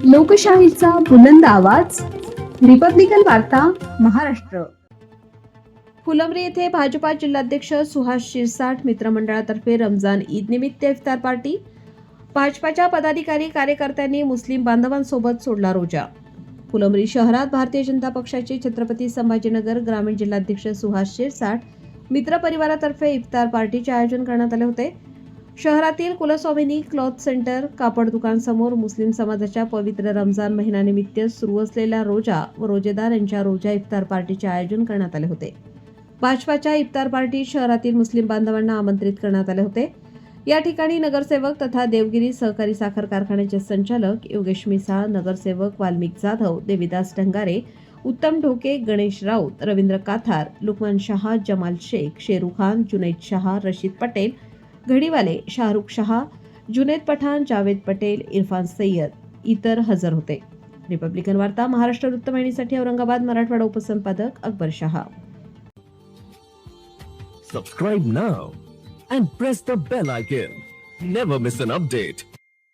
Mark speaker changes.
Speaker 1: लोकशाहीचा बुलंद आवाज, रिपब्लिकन वार्ता महाराष्ट्र. फुलंब्री येथे भाजपा जिल्हाध्यक्ष सुहास शिरसाट मित्रमंडळातर्फे रमजान ईद निमित्त इफ्तार पार्टी. भाजपाच्या पदाधिकारी कार्यकर्त्यांनी मुस्लिम बांधवांसोबत सोडला रोजा. फुलंब्री शहरात भारतीय जनता पक्षाचे छत्रपती संभाजीनगर ग्रामीण जिल्हाध्यक्ष सुहास शिरसाट मित्र परिवारातर्फे इफ्तार पार्टीचे आयोजन करण्यात आले होते. शहरातील कुलस्वामिनी क्लॉथ सेंटर कापड दुकान समोर मुस्लिम समाजाच्या पवित्र रमजान महिन्यानिमित्त सुरू असलेल्या रोजा व रोजेदार यांच्या रोजा इफ्तार पार्टीचे आयोजन करण्यात आले होते. भाजपाच्या इफ्तार पार्टीत शहरातील मुस्लिम बांधवांना आमंत्रित करण्यात आले होते. या ठिकाणी नगरसेवक तथा देवगिरी सहकारी साखर कारखान्याचे संचालक योगेश मिसाळ, नगरसेवक वाल्मिक जाधव, देविदास ढंगारे, उत्तम ढोके, गणेश राऊत, रवींद्र काथार, लुकमान शहा, जमाल शेख, शेरू खान, जुनैद शहा, रशीद पटेल, घडीवाले, शाहरुख शहा, जुनेद पठाण, जावेद पटेल, इरफान सय्यद इतर हजर होते. रिपब्लिकन वार्ता Maharashtra वृत्तवाहिनीसाठी Aurangabad Marathwada उपसंपादक Akbar Shah.
Speaker 2: Subscribe now and press the bell icon. Never miss an update.